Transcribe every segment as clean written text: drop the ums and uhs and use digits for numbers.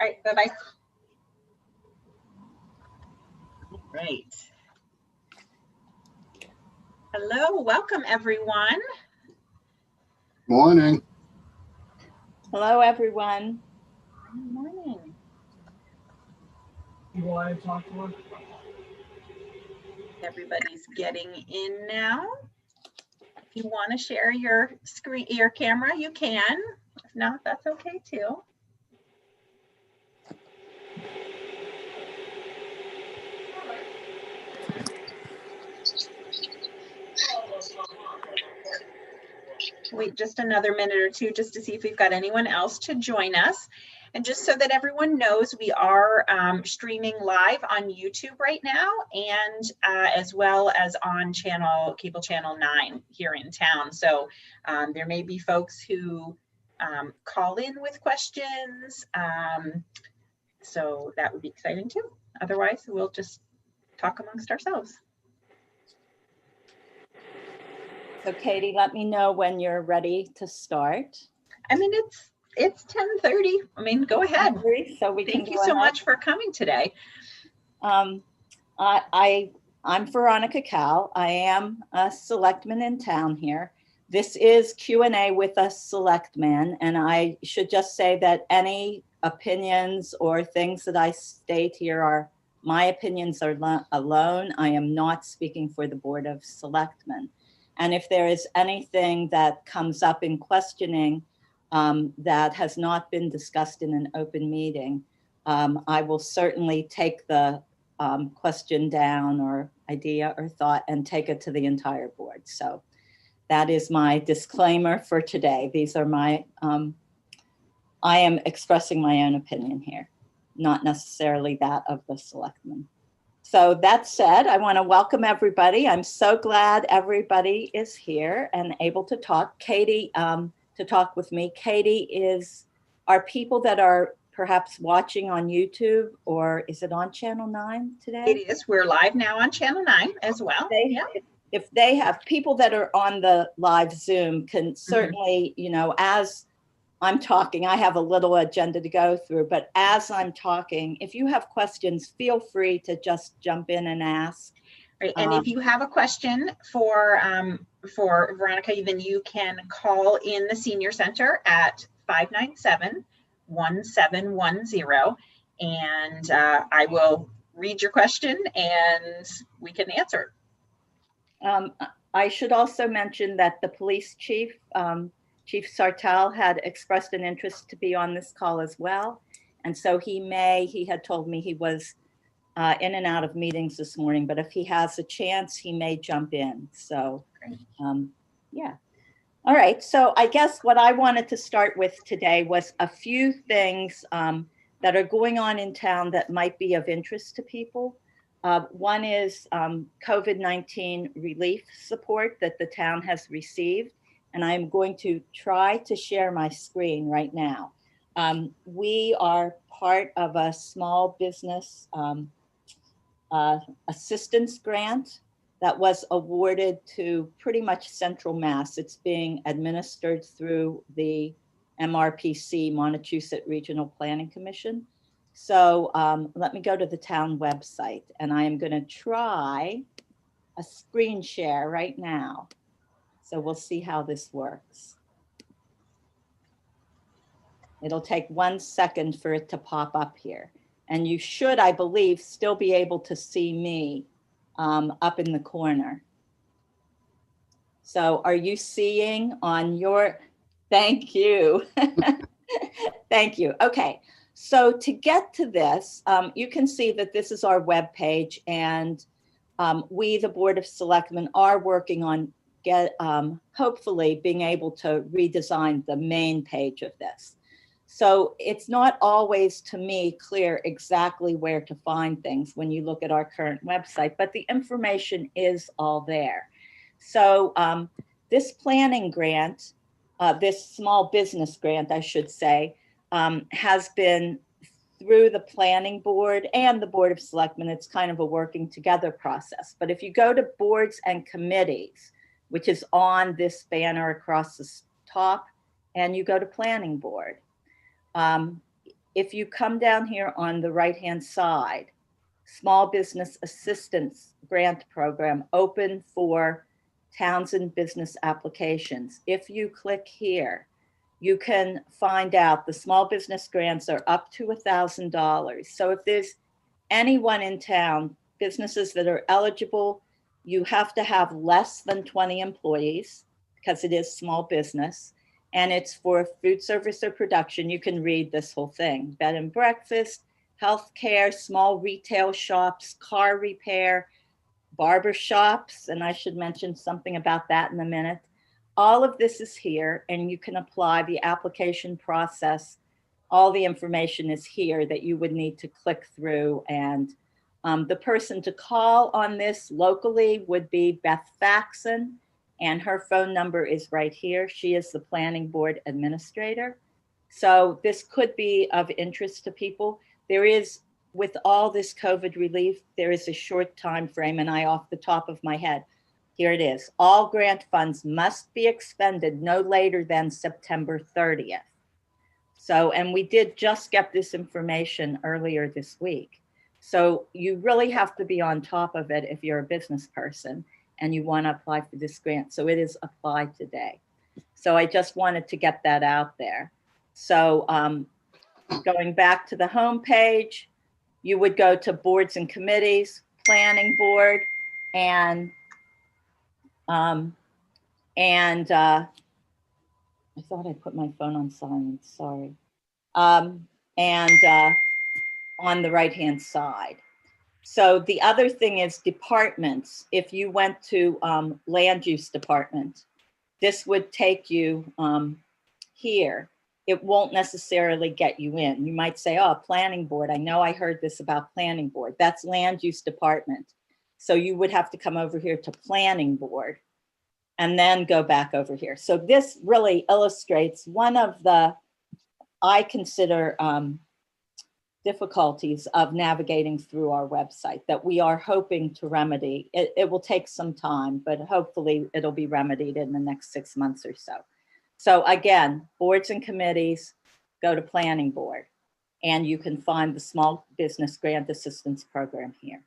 All right, bye-bye. Great. Hello, welcome everyone. Morning. Hello, everyone. Good morning. You want to talk to her? Everybody's getting in now. If you want to share your screen, your camera, you can. If not, that's okay too. Wait just another minute or two just to see if we've got anyone else to join us. And just so that everyone knows, we are streaming live on YouTube right now, and as well as on cable channel 9 here in town. So there may be folks who call in with questions. So that would be exciting too. Otherwise, we'll just talk amongst ourselves. So Katie, let me know when you're ready to start. I mean, it's 10:30. I mean, go ahead. So we Thank you so much for coming today. I'm Veronica Cal. I am a selectman in town here. This is Q&A with a selectman, and I should just say that any opinions or things that I state here are my opinions alone. I am not speaking for the Board of Selectmen. And if there is anything that comes up in questioning that has not been discussed in an open meeting, I will certainly take the question down or idea or thought and take it to the entire board. So that is my disclaimer for today. These are my, I am expressing my own opinion here, not necessarily that of the selectmen. So that said, I want to welcome everybody. I'm so glad everybody is here and able to talk. Katie, to talk with me. Katie are people that are perhaps watching on YouTube, or is it on Channel 9 today? It is. We're live now on Channel 9 as well. If they have people that are on the live Zoom can certainly, you know, as I'm talking, I have a little agenda to go through, but as I'm talking, if you have questions, feel free to just jump in and ask. Right. And if you have a question for Veronica, then you can call in the Senior Center at 597-1710, and I will read your question and we can answer. I should also mention that the police chief, Chief Sartell, had expressed an interest to be on this call as well. And so he had told me he was in and out of meetings this morning, but if he has a chance, he may jump in. So, yeah. All right. So I guess what I wanted to start with today was a few things that are going on in town that might be of interest to people. One is COVID-19 relief support that the town has received. And I'm going to try to share my screen right now. We are part of a small business assistance grant that was awarded to pretty much Central Mass. It's being administered through the MRPC, Montechusett Regional Planning Commission. So let me go to the town website, and I am going to try a screen share right now. So we'll see how this works. It'll take 1 second for it to pop up here. And you should, I believe, still be able to see me up in the corner. So are you seeing on your, thank you. Thank you. Okay, so to get to this, you can see that this is our webpage, and we, the Board of Selectmen, are working on hopefully being able to redesign the main page of this. So it's not always, to me, clear exactly where to find things when you look at our current website, but the information is all there. So this planning grant, this small business grant, I should say, has been through the planning board and the Board of Selectmen. It's kind of a working together process. But if you go to boards and committees, which is on this banner across the top, and you go to planning board, if you come down here on the right-hand side, Small Business Assistance Grant Program open for towns and business applications. If you click here, you can find out the small business grants are up to $1,000. So if there's anyone in town, businesses that are eligible, you have to have less than 20 employees because it is small business. And it's for food service or production. You can read this whole thing: bed and breakfast, healthcare, small retail shops, car repair, barber shops, and I should mention something about that in a minute. All of this is here, and you can apply the application process. All the information is here that you would need to click through. And the person to call on this locally would be Beth Faxon, and her phone number is right here. She is the planning board administrator. So this could be of interest to people. There is, with all this COVID relief, there is a short time frame, and I, off the top of my head, here it is. All grant funds must be expended no later than September 30th. So, and we did just get this information earlier this week. So you really have to be on top of it if you're a business person and you want to apply for this grant. So it is applied today. So I just wanted to get that out there. So going back to the home page, you would go to boards and committees, planning board, and I thought I put my phone on silent, sorry. On the right-hand side. So the other thing is departments. If you went to land use department, this would take you here. It won't necessarily get you in. You might say, oh, planning board. I know I heard this about planning board. That's land use department. So you would have to come over here to planning board and then go back over here. So this really illustrates one of the, I consider, difficulties of navigating through our website that we are hoping to remedy. It will take some time, but hopefully it'll be remedied in the next 6 months or so. So again, boards and committees, go to planning board, and you can find the Small Business Grant Assistance Program here.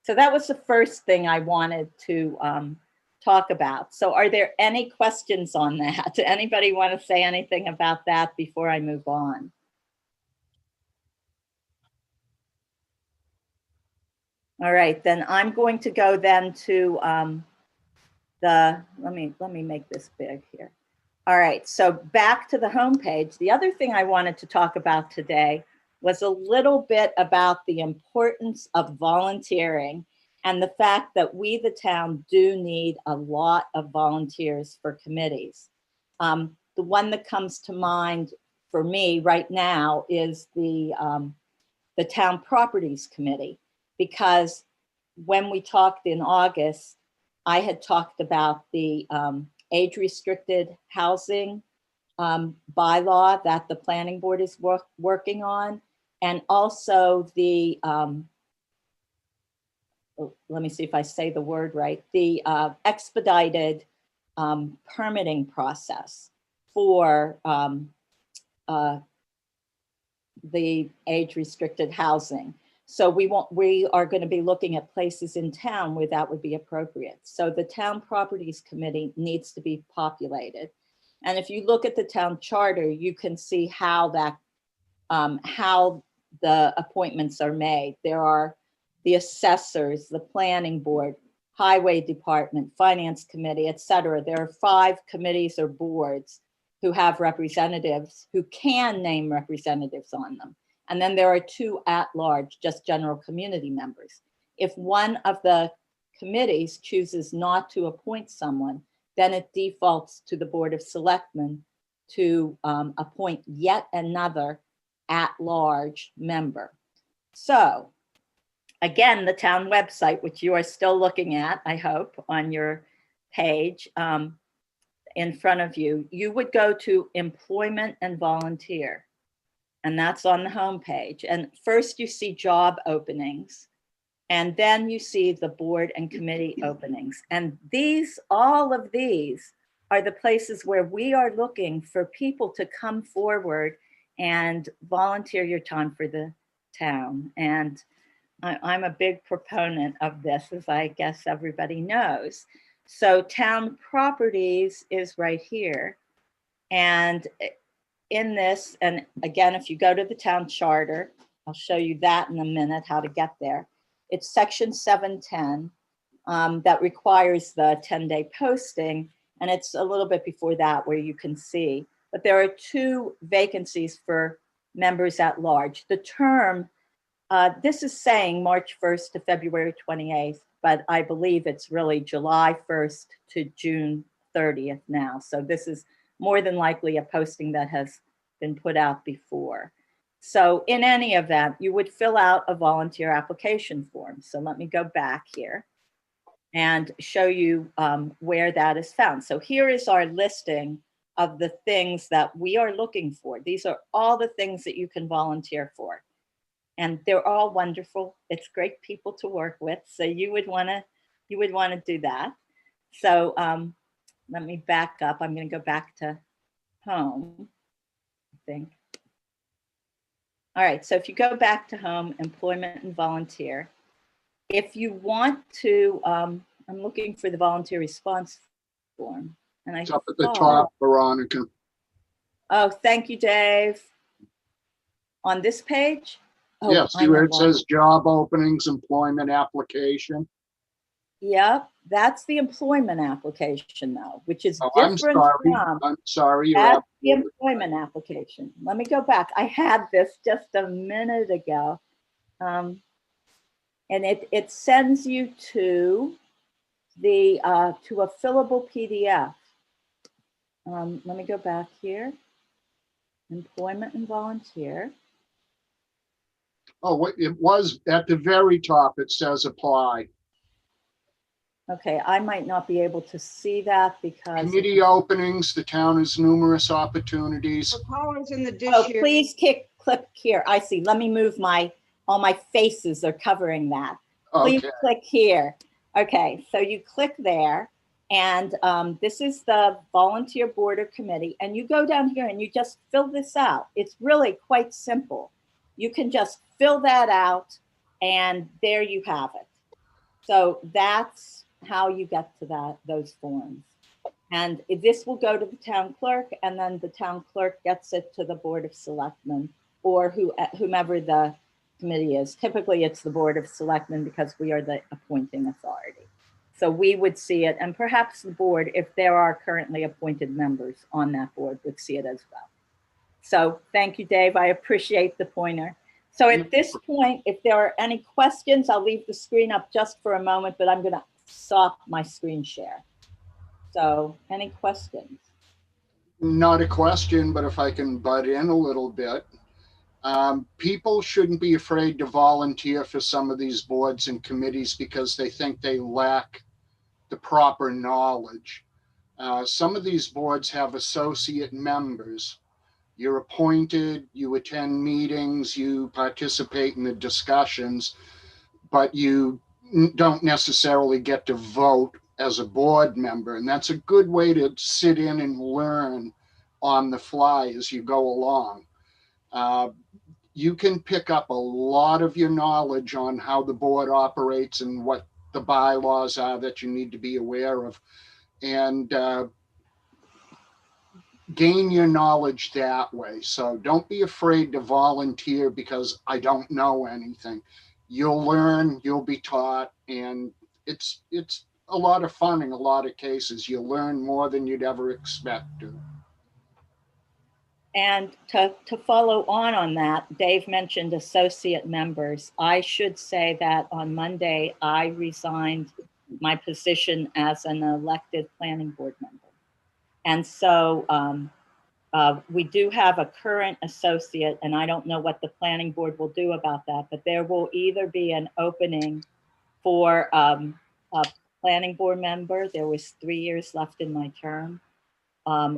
So that was the first thing I wanted to talk about. So are there any questions on that? Anybody want to say anything about that before I move on? All right, then I'm going to go then to let me make this big here. All right, so back to the homepage. The other thing I wanted to talk about today was a little bit about the importance of volunteering and the fact that we, the town, do need a lot of volunteers for committees. The one that comes to mind for me right now is the Town Properties Committee, because when we talked in August, I had talked about the age-restricted housing bylaw that the planning board is working on, and also the, let me see if I say the word right, the expedited permitting process for the age-restricted housing. So we are going to be looking at places in town where that would be appropriate. So the Town Properties Committee needs to be populated. And if you look at the town charter, you can see how that, how the appointments are made. There are the assessors, the planning board, highway department, finance committee, et cetera. There are 5 committees or boards who have representatives who can name representatives on them. And then there are 2 at-large, just general community members. If one of the committees chooses not to appoint someone, then it defaults to the Board of Selectmen to appoint yet another at-large member. So again, the town website, which you are still looking at, I hope, on your page in front of you, you would go to Employment and Volunteer. And that's on the home page. And first you see job openings, and then you see the board and committee openings. And these, all of these are the places where we are looking for people to come forward and volunteer your time for the town. And I'm a big proponent of this, as I guess everybody knows. So town properties is right here. And in this, and again, if you go to the town charter, I'll show you that in a minute, how to get there. It's section 710 that requires the 10-day posting. And it's a little bit before that where you can see. But there are 2 vacancies for members at large. The term, this is saying March 1st to February 28th, but I believe it's really July 1st to June 30th now. So this is more than likely a posting that has been put out before. So in any event, you would fill out a volunteer application form. So let me go back here and show you where that is found. So here is our listing of the things that we are looking for. These are all the things that you can volunteer for. And they're all wonderful. It's great people to work with. So you would want to do that. So let me back up. I'm going to go back to home, I think. All right, so if you go back to home, employment and volunteer, if you want to, I'm looking for the volunteer response form. And It's up at the top, Veronica. Oh, thank you, Dave. On this page? Oh, Yeah, see where it says job openings, employment application? Yep, that's the employment application though, which is I'm different sorry. from, I'm sorry. that's the employment application. Let me go back. I had this just a minute ago. And it sends you to the to a fillable PDF. Let me go back here. Employment and volunteer. Oh, it was at the very top. It says apply. Okay, I might not be able to see that because. Committee openings, the town has numerous opportunities. The columns in the dish Oh, here. please click here. I see. Let me move all my faces are covering that. Please Okay. click here. Okay, so you click there and this is the volunteer board or committee and you go down here and you just fill this out. It's really quite simple. You can just fill that out and there you have it. So that's how you get to those forms. And this will go to the town clerk and then the town clerk gets it to the Board of Selectmen or whomever the committee is. Typically it's the Board of Selectmen because we are the appointing authority. So we would see it and perhaps the board, if there are currently appointed members on that board, would see it as well. So thank you, Dave. I appreciate the pointer. So at this point, if there are any questions, I'll leave the screen up just for a moment, but I'm going to stop my screen share. So any questions? Not a question, but if I can butt in a little bit. People shouldn't be afraid to volunteer for some of these boards and committees because they think they lack the proper knowledge. Some of these boards have associate members. You're appointed, you attend meetings, you participate in the discussions, but you don't necessarily get to vote as a board member. And that's a good way to sit in and learn on the fly as you go along. You can pick up a lot of your knowledge on how the board operates and what the bylaws are that you need to be aware of, and gain your knowledge that way. So don't be afraid to volunteer because I don't know anything. You'll learn, you'll be taught, and it's a lot of fun in a lot of cases. You learn more than you'd ever expect to. And to follow on that, Dave mentioned associate members. I should say that on Monday, I resigned my position as an elected planning board member. And so we do have a current associate, and I don't know what the planning board will do about that, but there will either be an opening for a planning board member. There was 3 years left in my term.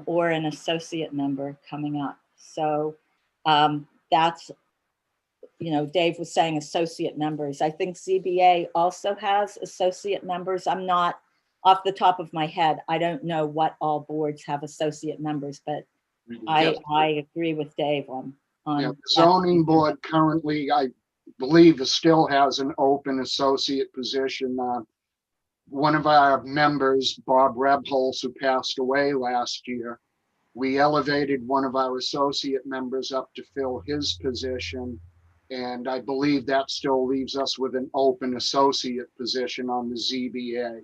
Or an associate member coming up. So that's, Dave was saying associate members. I think ZBA also has associate members. I'm not off the top of my head. I don't know what all boards have associate members, but I agree with Dave on on. Yeah, the that zoning position. board currently, I believe, still has an open associate position. One of our members, Bob Rebholz, who passed away last year, we elevated one of our associate members up to fill his position. And I believe that still leaves us with an open associate position on the ZBA.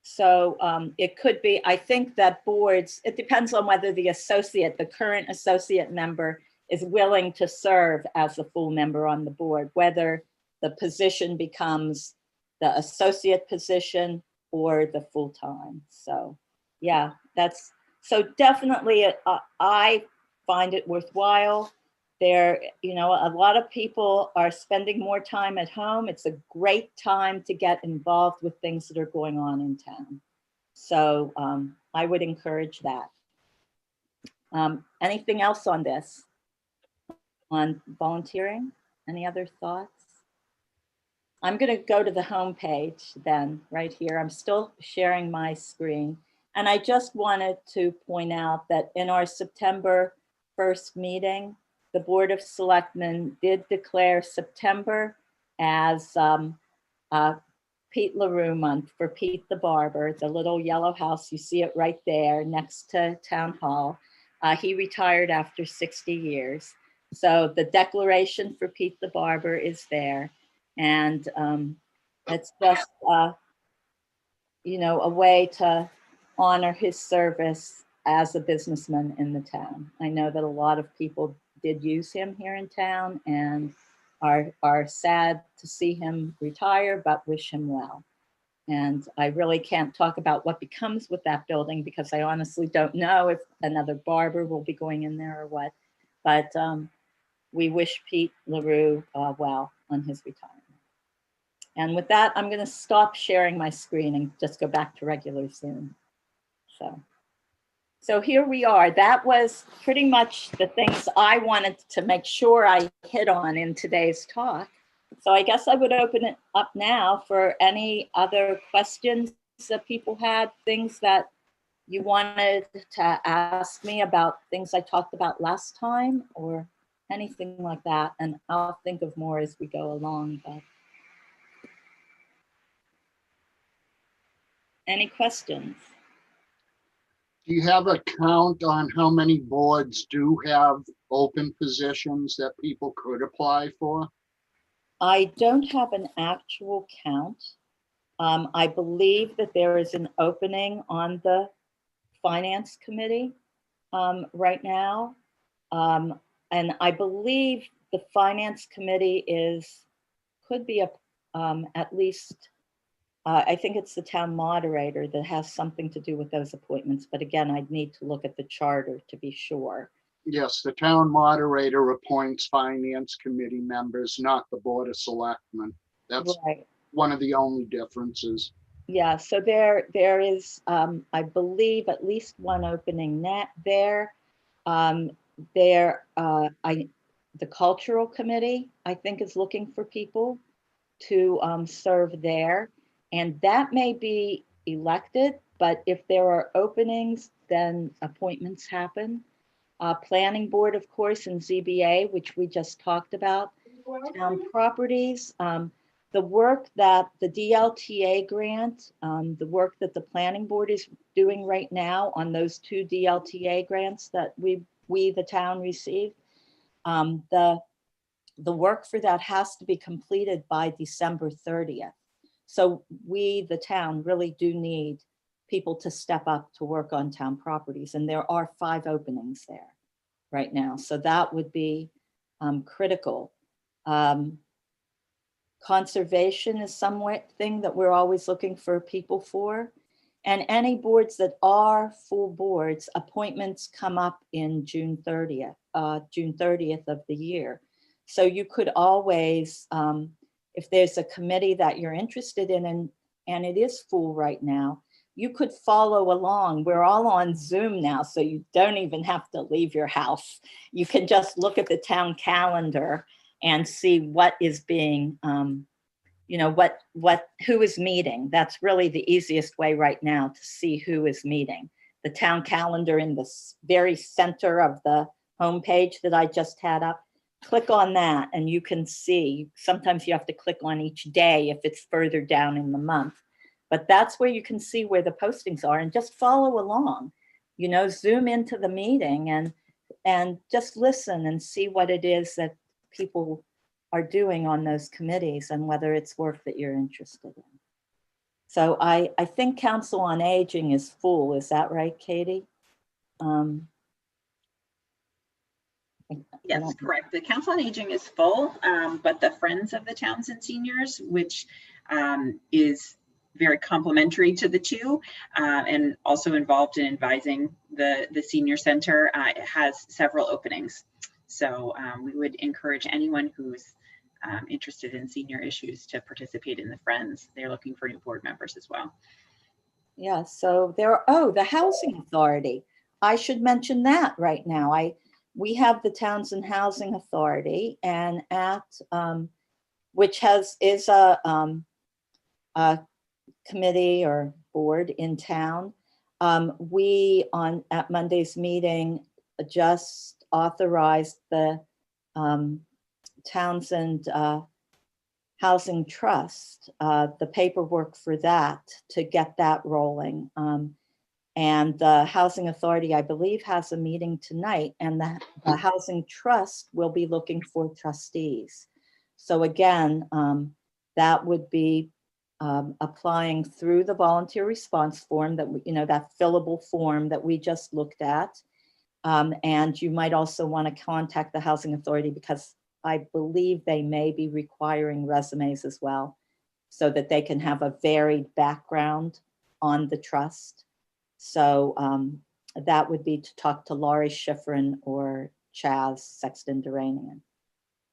So it could be, I think that boards, it depends on whether the current associate member is willing to serve as a full member on the board, whether the position becomes the associate position or the full-time. So yeah, so definitely I find it worthwhile. There, a lot of people are spending more time at home. It's a great time to get involved with things that are going on in town. So I would encourage that. Anything else on this? On volunteering? Any other thoughts? I'm going to go to the home page then, right here. I'm still sharing my screen. And I just wanted to point out that in our September 1st meeting, the Board of Selectmen did declare September as Pete LaRue month for Pete the Barber, the little yellow house. You see it right there next to Town Hall. He retired after 60 years. So the declaration for Pete the Barber is there. And it's just, a way to honor his service as a businessman in the town. I know that a lot of people did use him here in town and are sad to see him retire, but wish him well. And I really can't talk about what becomes with that building because I honestly don't know if another barber will be going in there or what. But we wish Pete LaRue well on his retirement. And with that, I'm going to stop sharing my screen and just go back to regular Zoom. So here we are. That was pretty much the things I wanted to make sure I hit on in today's talk. So I guess I would open it up now for any other questions that people had, things that you wanted to ask me about things I talked about last time or anything like that. And I'll think of more as we go along. But any questions? Do you have a count on how many boards do have open positions that people could apply for? I don't have an actual count. I believe that there is an opening on the Finance Committee right now. And I believe the Finance Committee could be at least, I think it's the town moderator that has something to do with those appointments. But again, I'd need to look at the charter to be sure. Yes, the town moderator appoints finance committee members, not the Board of Selectmen. That's Right. one of the only differences. Yeah, so there is, I believe, at least one opening there. The Cultural Committee, I think, is looking for people to serve there. And that may be elected, but if there are openings, then appointments happen. Planning Board, of course, and ZBA, which we just talked about. Town properties, the work that the DLTA grant, the work that the Planning Board is doing right now on those 2 DLTA grants that we the town received, the work for that has to be completed by December 30th. So we, the town, really do need people to step up to work on town properties. And there are 5 openings there right now. So that would be critical. Conservation is something that we're always looking for people for. And any boards that are full boards, appointments come up in June 30th of the year. So you could always, if there's a committee that you're interested in and it is full right now, you could follow along. We're all on Zoom now, so you don't even have to leave your house. You can just look at the town calendar and see what is being, who is meeting. That's really the easiest way right now to see who is meeting. The town calendar in the very center of the homepage that I just had up. Click on that and you can see. Sometimes you have to click on each day if it's further down in the month. But that's where you can see where the postings are and just follow along. You know, zoom into the meeting and just listen and see what it is that people are doing on those committees and whether it's work that you're interested in. So I think Council on Aging is full. Is that right, Katie? Yes, correct. The Council on Aging is full, but the Friends of the Towns and Seniors, which is very complementary to the two and also involved in advising the senior center, it has several openings. So we would encourage anyone who's interested in senior issues to participate in the Friends. They're looking for new board members as well. Yeah, so there are, the Housing Authority. I should mention that right now. We have the Townsend Housing Authority, and at which is a committee or board in town. We at Monday's meeting just authorized the Townsend Housing Trust, the paperwork for that to get that rolling. And the Housing Authority, I believe, has a meeting tonight, and the Housing Trust will be looking for trustees. So again, that would be applying through the volunteer response form that, that fillable form that we just looked at. And you might also want to contact the Housing Authority because I believe they may be requiring resumes as well so that they can have a varied background on the trust. So that would be to talk to Laurie Schifrin or Chaz Sexton Duranian.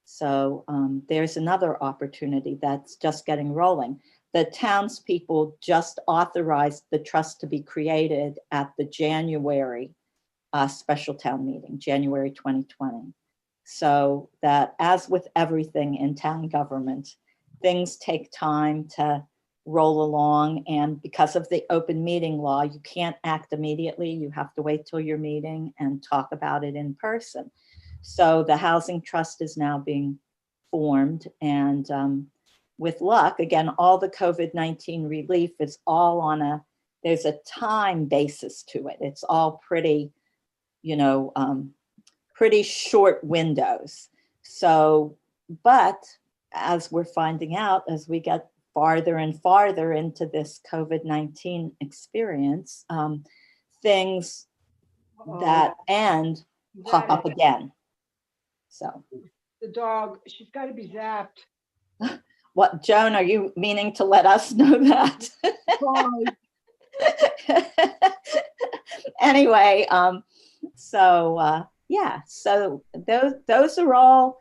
So there's another opportunity that's just getting rolling. The townspeople just authorized the trust to be created at the January special town meeting, January 2020. So that, as with everything in town government, things take time to roll along. And because of the open meeting law, you can't act immediately. You have to wait till your meeting and talk about it in person. So the Housing Trust is now being formed. And with luck, again, all the COVID-19 relief is all there's a time basis to it. It's all pretty, pretty short windows. So, but as we're finding out, as we get farther and farther into this COVID-19 experience, things that end pop up again. So the dog, she's got to be zapped. What, Joan, are you meaning to let us know that? Anyway, yeah, so those are all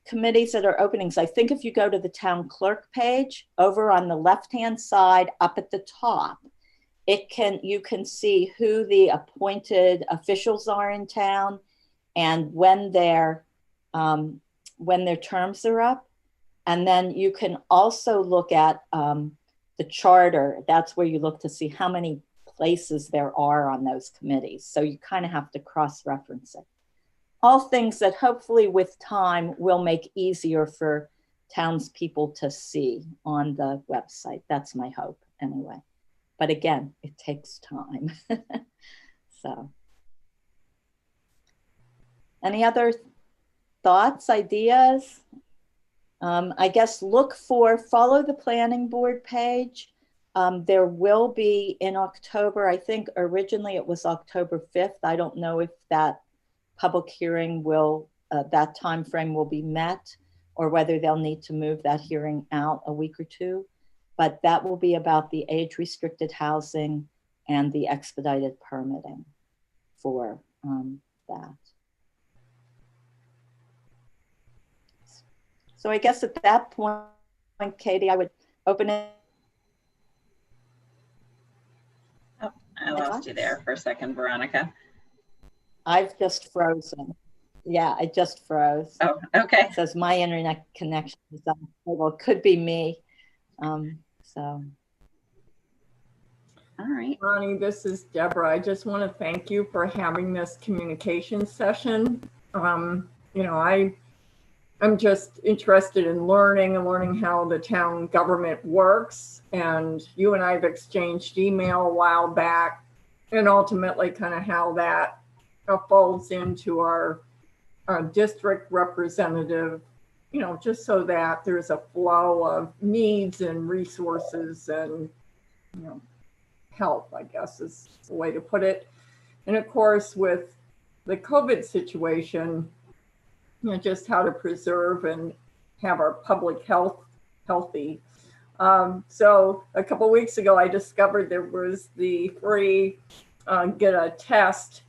committees that are openings. I think if you go to the town clerk page over on the left-hand side up at the top, you can see who the appointed officials are in town and when their terms are up. And then you can also look at the charter. That's where you look to see how many places there are on those committees. So you kind of have to cross-reference it. All things that hopefully with time will make easier for townspeople to see on the website. That's my hope anyway. But again, it takes time. So, any other thoughts, ideas? I guess follow the planning board page. There will be in October, I think originally it was October 5th. I don't know if that public hearing that time frame will be met or whether they'll need to move that hearing out a week or two. But that will be about the age restricted housing and the expedited permitting for that. So I guess at that point, Katie, I would open it. Oh, I lost you there for a second, Veronica. I've just frozen. Yeah, I just froze. Oh, okay. It says my internet connection is unstable. It could be me. So. All right. Ronnie, this is Deborah. I just want to thank you for having this communication session. I'm just interested in learning how the town government works. And you and I have exchanged email a while back, and ultimately kind of how that folds into our district representative, just so that there's a flow of needs and resources and, help, I guess is the way to put it. And of course, with the COVID situation, just how to preserve and have our public health healthy. So a couple of weeks ago, I discovered there was the free get a test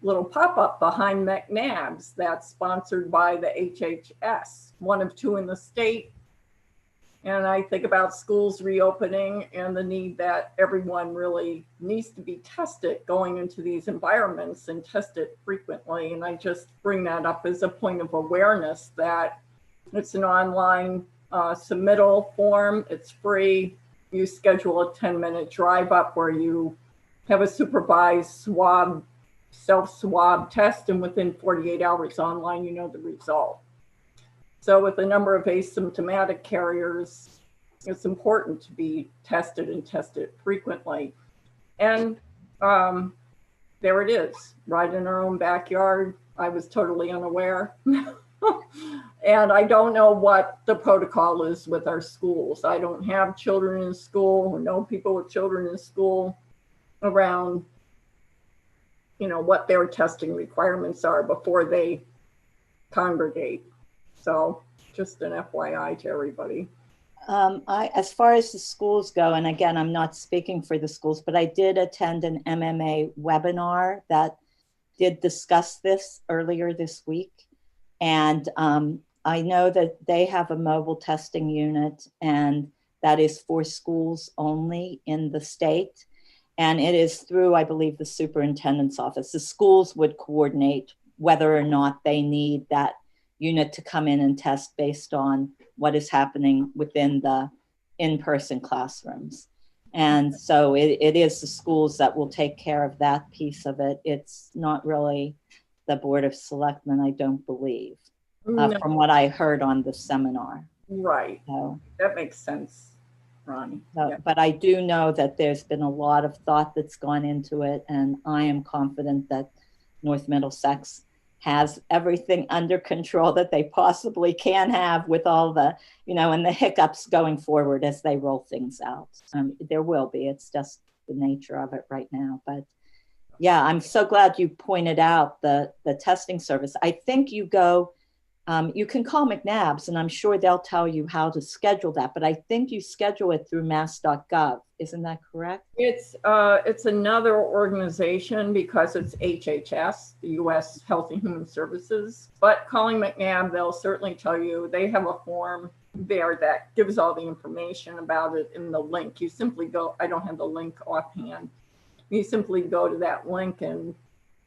little pop-up behind McNabb's that's sponsored by the HHS, one of two in the state. And I think about schools reopening and the need that everyone really needs to be tested going into these environments and tested frequently. And I just bring that up as a point of awareness that it's an online submittal form. It's free. You schedule a 10-minute drive up where you have a supervised self-swab test, and within 48 hours online, you know the result. So with a number of asymptomatic carriers, it's important to be tested and tested frequently. And there it is, right in our own backyard. I was totally unaware. And I don't know what the protocol is with our schools. I don't have children in school or know people with children in school around, what their testing requirements are before they congregate. So just an FYI to everybody. As far as the schools go, and again, I'm not speaking for the schools, but I did attend an MMA webinar that did discuss this earlier this week. And I know that they have a mobile testing unit, and that is for schools only in the state. And it is through, I believe, the superintendent's office. The schools would coordinate whether or not they need that unit to come in and test based on what is happening within the in-person classrooms. And so it is the schools that will take care of that piece of it. It's not really the Board of Selectmen, I don't believe, No. from what I heard on the seminar. Right. So, that makes sense, Ronnie. Yeah. but I do know that there's been a lot of thought that's gone into it, and I am confident that North Middlesex has everything under control that they possibly can have with all the, and the hiccups going forward as they roll things out. There will be, it's just the nature of it right now. But yeah, I'm so glad you pointed out the testing service. I think you can call McNabb's, and I'm sure they'll tell you how to schedule that, but I think you schedule it through mass.gov. Isn't that correct? It's another organization because it's HHS, the U.S. Health and Human Services. But calling McNabb, they'll certainly tell you. They have a form there that gives all the information about it in the link. You simply go, I don't have the link offhand. You simply go to that link and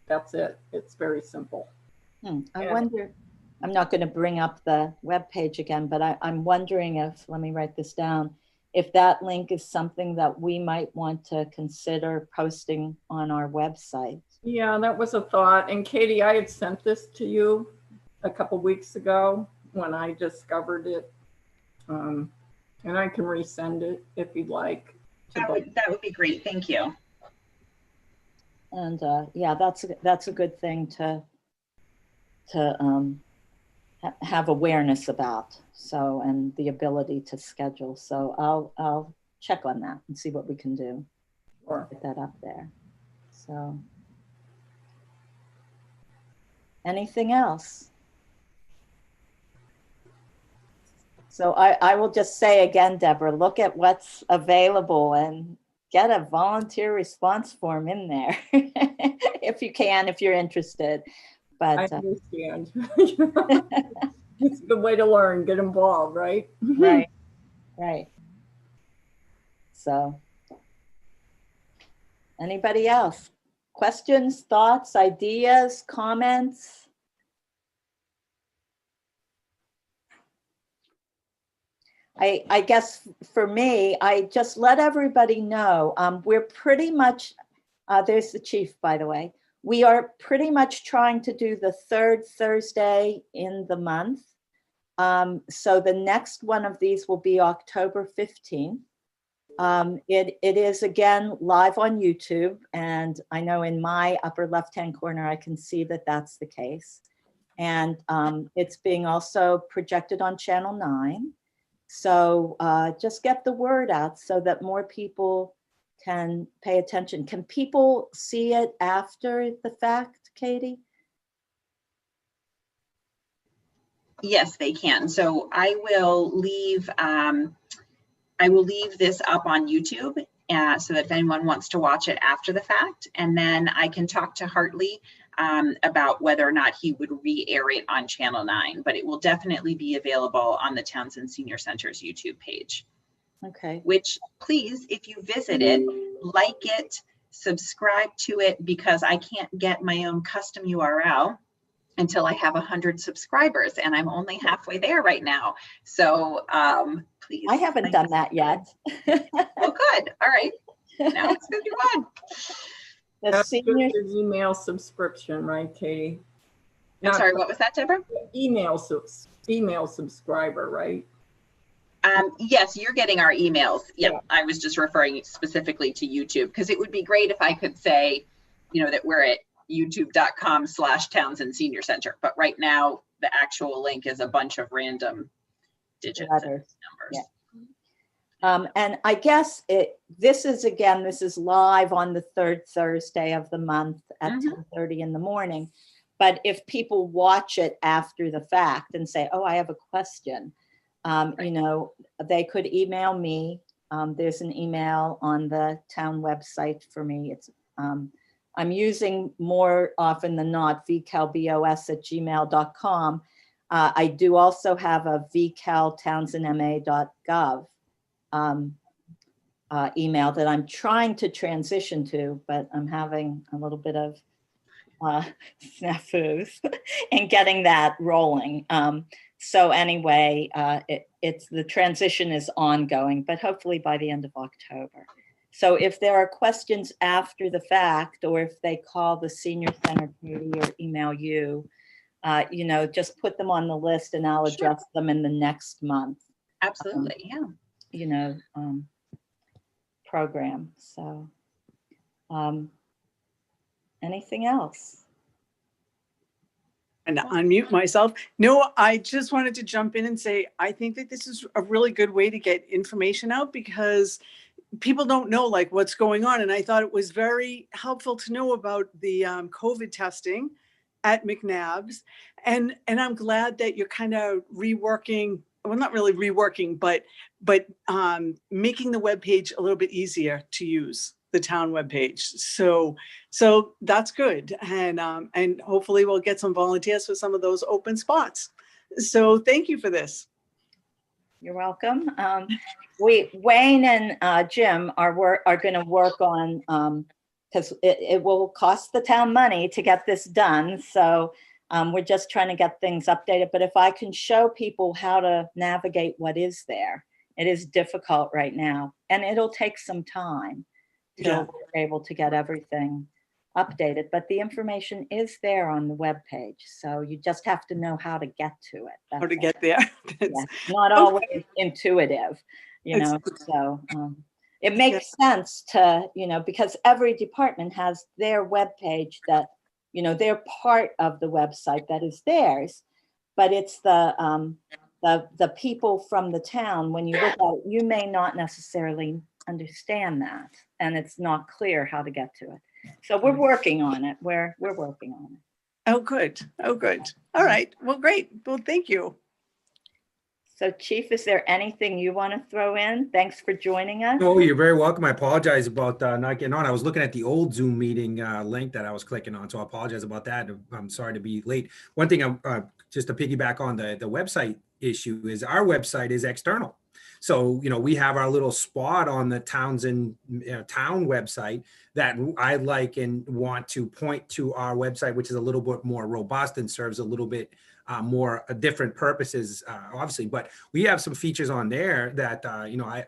that's it. It's very simple. I wonder, I'm not going to bring up the webpage again, but I'm wondering if, let me write this down, if that link is something that we might want to consider posting on our website. Yeah, that was a thought. And Katie, I had sent this to you a couple weeks ago when I discovered it. And I can resend it if you'd like. That would be great. Thank you. And yeah, that's a good thing to have awareness about. So, and the ability to schedule. So I'll check on that and see what we can do. Sure. Get that up there. So, anything else? So I will just say again, Deborah, look at what's available and get a volunteer response form in there if you can, if you're interested. But I understand. It's a good way to learn, get involved, right? Right. So, anybody else? Questions, thoughts, ideas, comments? I guess for me, I just let everybody know, we're pretty much, there's the chief, by the way. We are pretty much trying to do the third Thursday in the month. So the next one of these will be October 15th. It is again live on YouTube, and I know in my upper left-hand corner, I can see that that's the case. And it's being also projected on Channel 9. So just get the word out so that more people can pay attention. Can people see it after the fact, Katie? Yes, they can. So I will leave this up on YouTube so that if anyone wants to watch it after the fact, and then I can talk to Hartley about whether or not he would re-air it on Channel 9, but it will definitely be available on the Townsend Senior Center's YouTube page. Okay. Which, please, if you visit it, like it, subscribe to it, because I can't get my own custom URL until I have 100 subscribers, and I'm only halfway there right now. So please. I haven't done that yet. Oh, good. All right. Now it's going to be fun. The That's just senior, an email subscription, right, Katie? I'm sorry, what was that, Deborah? Email subscriber, right? Yes, you're getting our emails. Yeah, I was just referring specifically to YouTube, because it would be great if I could say, that we're at youtube.com/Townsend Senior Center. But right now, the actual link is a bunch of random digits and numbers. Yeah. And I guess this is live on the third Thursday of the month at 10:30 in the morning. But if people watch it after the fact and say, oh, I have a question, they could email me. There's an email on the town website for me. It's I'm using more often than not vcalbos@gmail.com. I do also have a vcaltownsendma.gov email that I'm trying to transition to, but I'm having a little bit of snafus in getting that rolling. So anyway, it's the transition is ongoing, but hopefully by the end of October. So if there are questions after the fact, or if they call the Senior Center Katie or email you, just put them on the list and I'll address them in the next month. Absolutely, Program. So anything else? And unmute myself. No, I just wanted to jump in and say, I think that this is a really good way to get information out, because people don't know what's going on. And I thought it was very helpful to know about the COVID testing at McNabb's. And I'm glad that you're kind of reworking, well, not really reworking, but making the webpage a little bit easier to use, the town webpage. So that's good. And hopefully we'll get some volunteers for some of those open spots. So thank you for this. You're welcome. Wayne and Jim are going to work on, because it will cost the town money to get this done. So we're just trying to get things updated. But if I can show people how to navigate what is there, it is difficult right now. And it'll take some time till we're able to get everything updated. But the information is there on the webpage. So you just have to know how to get to it. That's how to get there. Not always intuitive, so it makes sense to, because every department has their webpage that, they're part of the website that is theirs, but it's the people from the town, when you look at it, you may not necessarily understand that, and it's not clear how to get to it. So we're working on it. We're working on it. Oh, good. Oh, good. All right. Well, great. Well, thank you. So Chief, is there anything you want to throw in? Thanks for joining us. Oh, you're very welcome. I apologize about not getting on. I was looking at the old Zoom meeting link that I was clicking on, so I apologize about that. I'm sorry to be late. One thing, just to piggyback on the website issue, is our website is external. So, we have our little spot on the Townsend town website that I like and want to point to our website, which is a little bit more robust and serves a little bit more different purposes, obviously. But we have some features on there that,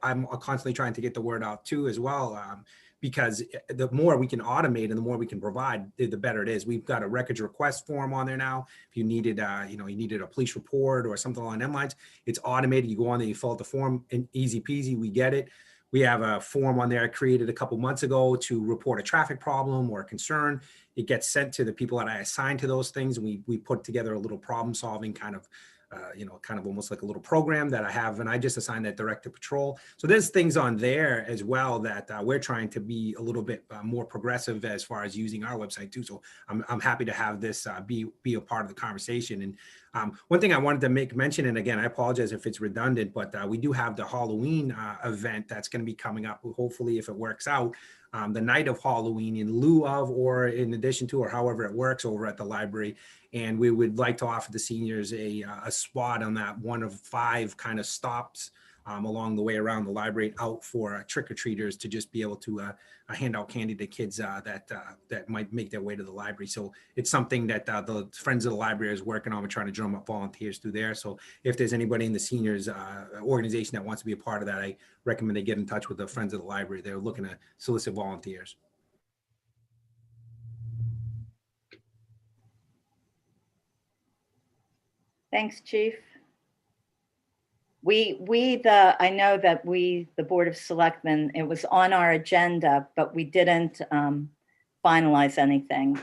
I'm constantly trying to get the word out too as well. Because the more we can automate and the more we can provide, the better it is. We've got a records request form on there now. If you needed, you needed a police report or something along them lines, it's automated. You go on there, you fill out the form, and easy peasy, we get it. We have a form on there I created a couple months ago to report a traffic problem or a concern. It gets sent to the people that I assign to those things, and we put together a little problem solving kind of almost like a little program that I have, and I just assign that direct to patrol. So there's things on there as well that we're trying to be a little bit more progressive as far as using our website too. So I'm happy to have this be a part of the conversation. And one thing I wanted to make mention, and again, I apologize if it's redundant, but we do have the Halloween event that's going to be coming up. Hopefully, if it works out, the night of Halloween, in lieu of or in addition to, or however it works, over at the library. And we would like to offer the seniors a spot on that one of 5 kind of stops along the way around the library out for trick-or-treaters to just be able to hand out candy to kids that might make their way to the library. So it's something that the Friends of the Library is working on. We're trying to drum up volunteers through there. So if there's anybody in the seniors organization that wants to be a part of that, I recommend they get in touch with the Friends of the Library. They're looking to solicit volunteers. Thanks, Chief. I know that the Board of Selectmen, it was on our agenda, but we didn't finalize anything.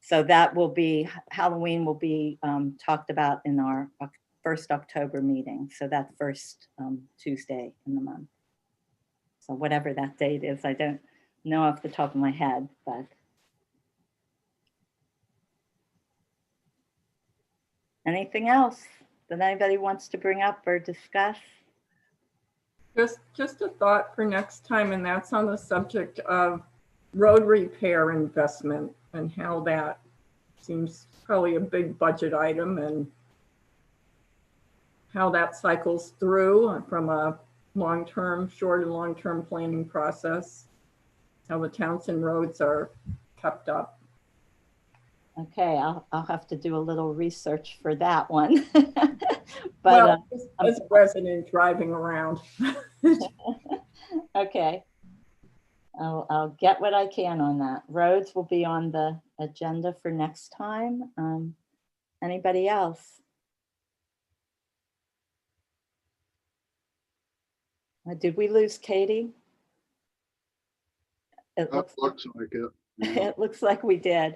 So that will be, Halloween will be talked about in our first October meeting. So that first Tuesday in the month. So whatever that date is, I don't know off the top of my head, but. Anything else that anybody wants to bring up or discuss? Just a thought for next time, and that's on the subject of road repair investment and how that seems probably a big budget item, and how that cycles through from a long-term, short and long-term planning process, how the Townsend roads are kept up. Okay, I'll have to do a little research for that one. But well, as a resident driving around. Okay, I'll get what I can on that. Roads will be on the agenda for next time. Anybody else? Did we lose Katie? It looks like it. Yeah. It looks like we did.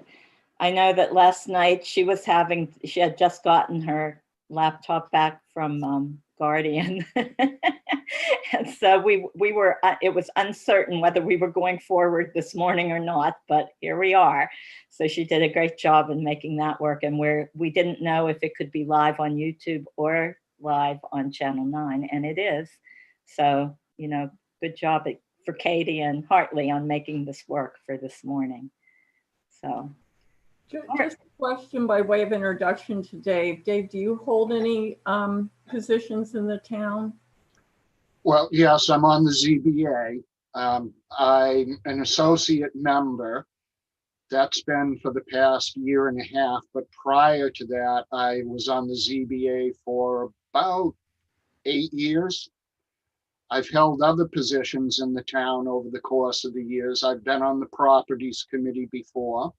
I know that last night she had just gotten her laptop back from Guardian. And so we were, it was uncertain whether we were going forward this morning or not, but here we are. So she did a great job in making that work. And we didn't know if it could be live on YouTube or live on Channel 9, and it is. So, good job for Katie and Hartley on making this work for this morning. So. Just a question by way of introduction to Dave. Dave, do you hold any positions in the town? Well, yes, I'm on the ZBA. I'm an associate member. That's been for the past year and a half. But prior to that, I was on the ZBA for about 8 years. I've held other positions in the town over the course of the years. I've been on the Properties Committee before.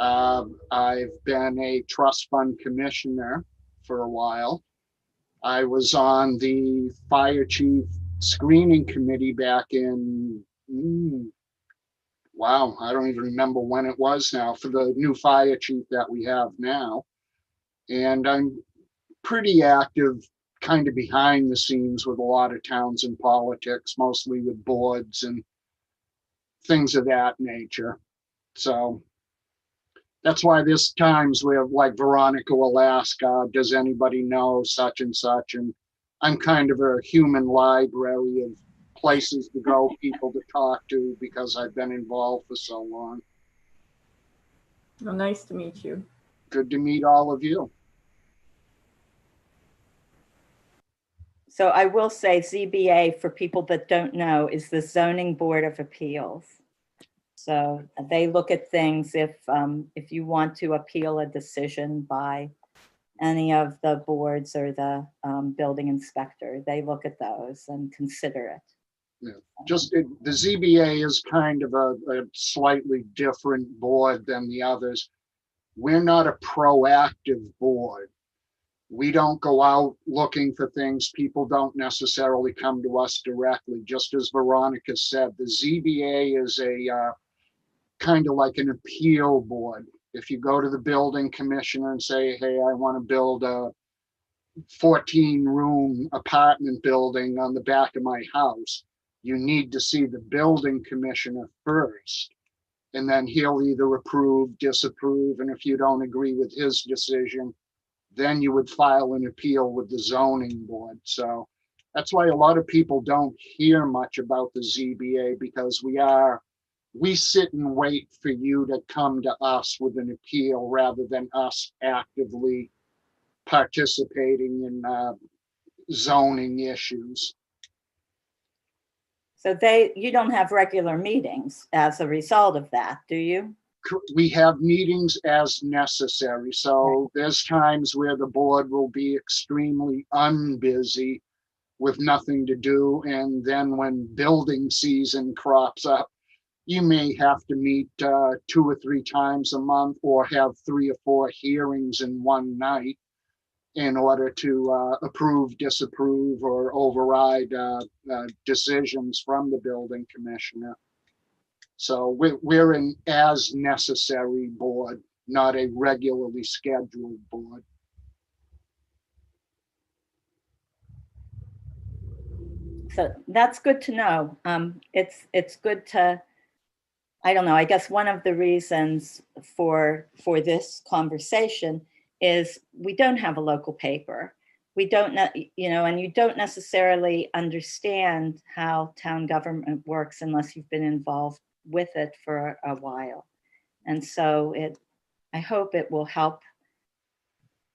I've been a trust fund commissioner for a while. I was on the fire chief screening committee back in, wow, I don't even remember when it was now, for the new fire chief that we have now. And I'm pretty active kind of behind the scenes with a lot of towns and politics, mostly with boards and things of that nature. So that's why there's times where, like, Veronica will ask, does anybody know such and such? And I'm kind of a human library of places to go, people to talk to, because I've been involved for so long. Well, nice to meet you. Good to meet all of you. So I will say ZBA, for people that don't know, is the Zoning Board of Appeals. So they look at things if you want to appeal a decision by any of the boards or the building inspector. They look at those and consider it. The ZBA is kind of a slightly different board than the others. We're not a proactive board. We don't go out looking for things. People don't necessarily come to us directly. Just as Veronica said, the ZBA is a kind of like an appeal board. If you go to the building commissioner and say, hey, I want to build a 14-room apartment building on the back of my house, you need to see the building commissioner first. And then he'll either approve, disapprove, and if you don't agree with his decision, then you would file an appeal with the zoning board. So that's why a lot of people don't hear much about the ZBA, because we sit and wait for you to come to us with an appeal rather than us actively participating in zoning issues. So you don't have regular meetings as a result of that, do you? We have meetings as necessary. So there's times where the board will be extremely unbusy with nothing to do. And then when building season crops up, you may have to meet 2 or 3 times a month or have 3 or 4 hearings in one night in order to approve, disapprove, or override decisions from the building commissioner. So we're an as necessary board, not a regularly scheduled board. So that's good to know. It's good to, I don't know, I guess one of the reasons for this conversation is we don't have a local paper. We don't know, and you don't necessarily understand how town government works unless you've been involved with it for a while. And so I hope it will help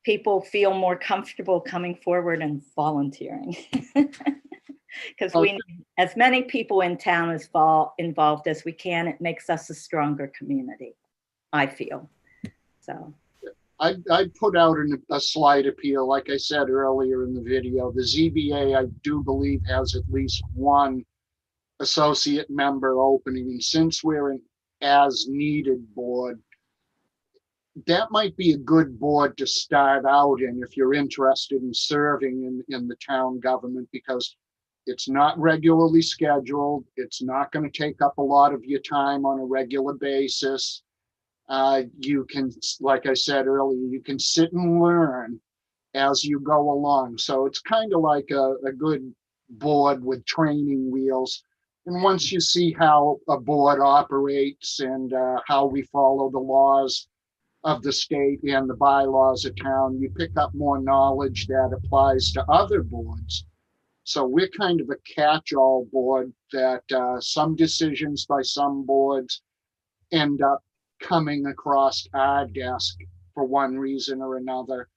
people feel more comfortable coming forward and volunteering. Because we need as many people in town as involved as we can. It makes us a stronger community, I feel. So I put out a slight appeal. Like I said earlier in the video, the ZBA, I do believe, has at least one associate member opening. And since we're an as needed board, that might be a good board to start out in if you're interested in serving in the town government, because it's not regularly scheduled. It's not going to take up a lot of your time on a regular basis. You can, like I said earlier, you can sit and learn as you go along. So it's kind of like a good board with training wheels. And once you see how a board operates and how we follow the laws of the state and the bylaws of town, you pick up more knowledge that applies to other boards. So we're kind of a catch-all board that some decisions by some boards end up coming across our desk for one reason or another.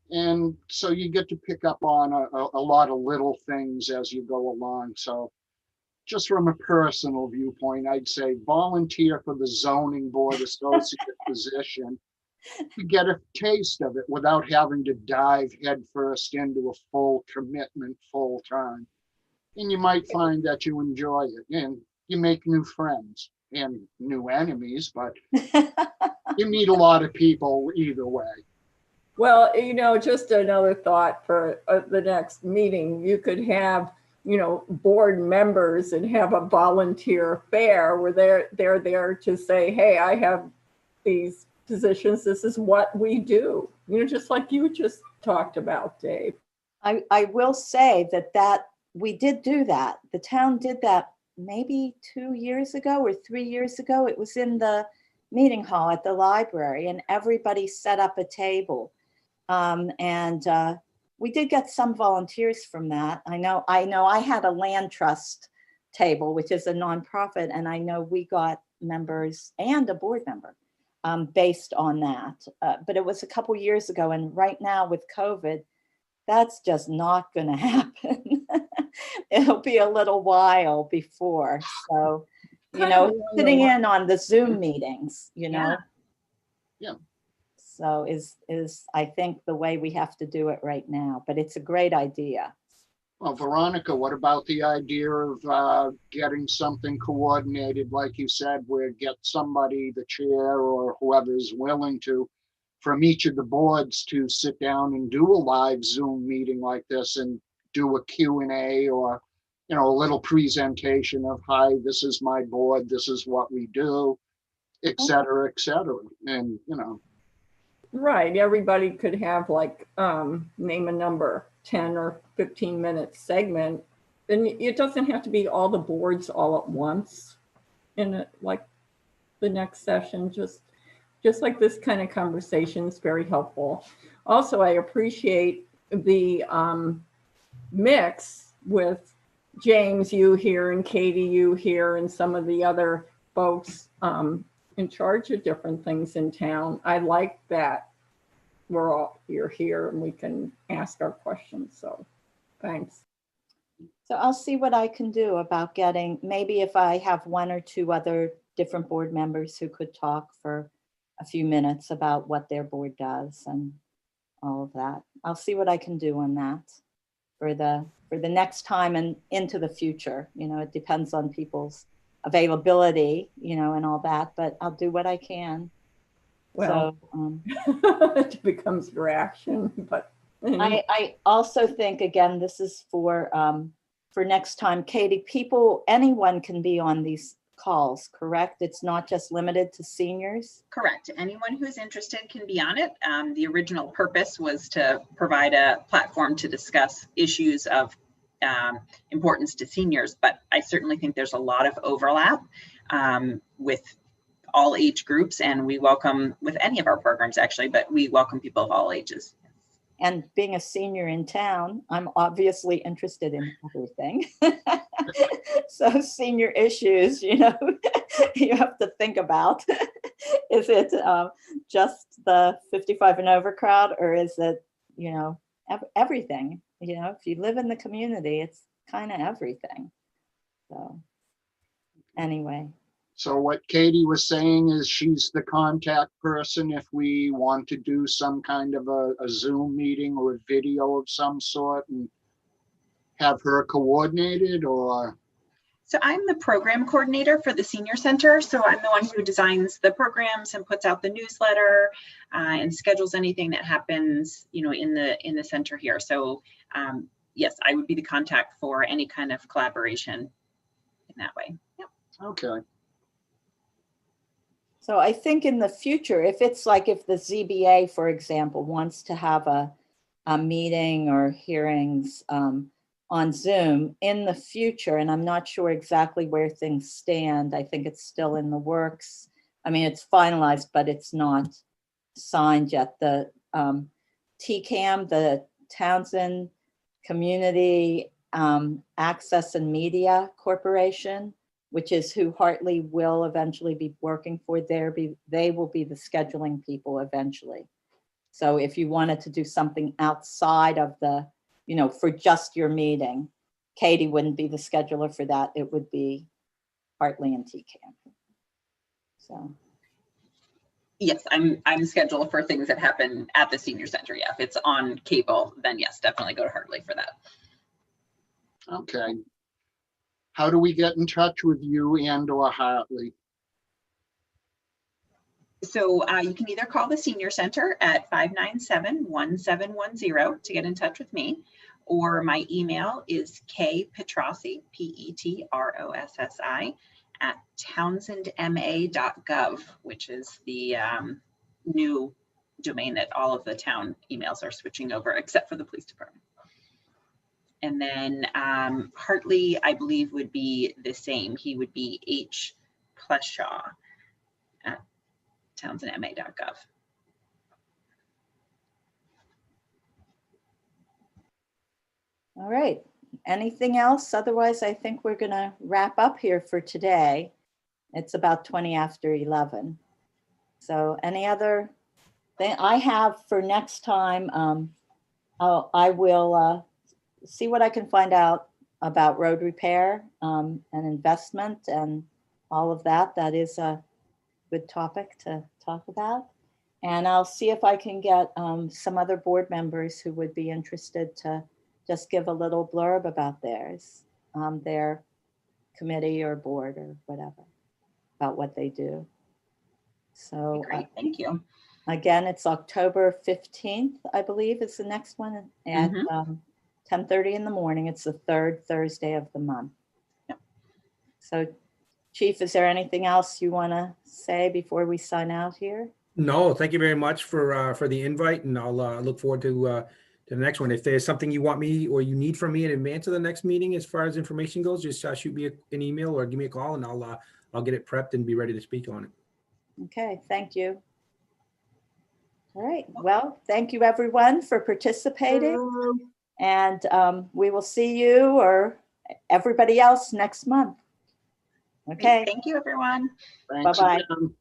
And so you get to pick up on a lot of little things as you go along. So just from a personal viewpoint, I'd say volunteer for the zoning board associate position to get a taste of it without having to dive headfirst into a full commitment full time. And you might find that you enjoy it and you make new friends and new enemies, but you meet a lot of people either way. Well, just another thought for the next meeting, you could have, board members and have a volunteer fair where they're there to say, hey, I have these positions. This is what we do, just like you just talked about, Dave. I will say that we did do that. The town did that maybe 2 years ago or 3 years ago. It was in the meeting hall at the library and everybody set up a table. And we did get some volunteers from that. I know I had a land trust table, which is a nonprofit, and I know we got members and a board member based on that. But it was a couple years ago, and right now with COVID, that's just not going to happen. It'll be a little while before. So, sitting in on the Zoom meetings, Yeah. So is I think the way we have to do it right now, but it's a great idea. Well, Veronica, what about the idea of getting something coordinated, like you said, where get somebody, the chair or whoever's willing to, from each of the boards to sit down and do a live Zoom meeting like this and do a Q&A or, you know, a little presentation of, hi, this is my board, this is what we do, et cetera, et cetera. And, you know. Right, everybody could have like, name a number, 10 or 15-minute segment. And it doesn't have to be all the boards all at once in like the next session, just like this kind of conversation is very helpful. Also, I appreciate the mix with James, you here, and Katie, you here, and some of the other folks in charge of different things in town. I like that you're here and we can ask our questions. So thanks. So I'll see what I can do about getting, maybe if I have one or two other different board members who could talk for a few minutes about what their board does and all of that. I'll see what I can do on that for the next time and into the future. You know, it depends on people's availability, you know, and all that, but I'll do what I can. Well, so, it becomes your action, but I also think, again, this is for next time, Katie, anyone can be on these calls, correct? It's not just limited to seniors? Correct. Anyone who's interested can be on it. The original purpose was to provide a platform to discuss issues of importance to seniors, but I certainly think there's a lot of overlap with all age groups, and we welcome, with any of our programs actually, but we welcome people of all ages. And being a senior in town, I'm obviously interested in everything. So senior issues, you know, you have to think about, is it just the 55 and over crowd, or is it, you know, everything? You know, if you live in the community, it's kind of everything. So anyway. So what Katie was saying is she's the contact person if we want to do some kind of a Zoom meeting or a video of some sort and have her coordinated, or? So I'm the program coordinator for the senior center. So I'm the one who designs the programs and puts out the newsletter and schedules anything that happens, you know, in the center here. So yes, I would be the contact for any kind of collaboration in that way. Yep. Okay. So I think in the future, if it's like if the ZBA, for example, wants to have a meeting or hearings on Zoom in the future, and I'm not sure exactly where things stand. I think it's still in the works. I mean, it's finalized, but it's not signed yet. The TCAM, the Townsend Community Access and Media Corporation, which is who Hartley will eventually be working for. They will be the scheduling people eventually. So if you wanted to do something outside of the, you know, for just your meeting, Katie wouldn't be the scheduler for that. It would be Hartley and TCAM. So. Yes, I'm scheduled for things that happen at the senior center. Yeah, if it's on cable, then yes, definitely go to Hartley for that. Okay. How do we get in touch with you and or Hartley? So you can either call the senior center at 597-1710 to get in touch with me, or my email is kpetrossi, Petrossi, at townsendma.gov, which is the new domain that all of the town emails are switching over, except for the police department. And then Hartley, I believe, would be the same. He would be H. Pleshaw at townsendma.gov. All right. Anything else? Otherwise, I think we're going to wrap up here for today. It's about 20 after 11. So any other thing I have for next time, I will see what I can find out about road repair and investment and all of that. That is a good topic to talk about. And I'll see if I can get some other board members who would be interested to just give a little blurb about theirs, their committee or board or whatever, about what they do. So Great, thank you. again, it's October 15th, I believe is the next one at 10:30 in the morning. It's the third Thursday of the month. Yep. So Chief, is there anything else you want to say before we sign out here? No, thank you very much for the invite, and I'll look forward to the next one. If there's something you want me or you need from me in advance of the next meeting, as far as information goes, just shoot me an email or give me a call, and I'll get it prepped and be ready to speak on it. Okay, thank you. All right, well, thank you everyone for participating, and we will see you or everybody else next month. Okay, Thank you, everyone. Thanks Bye-bye. again.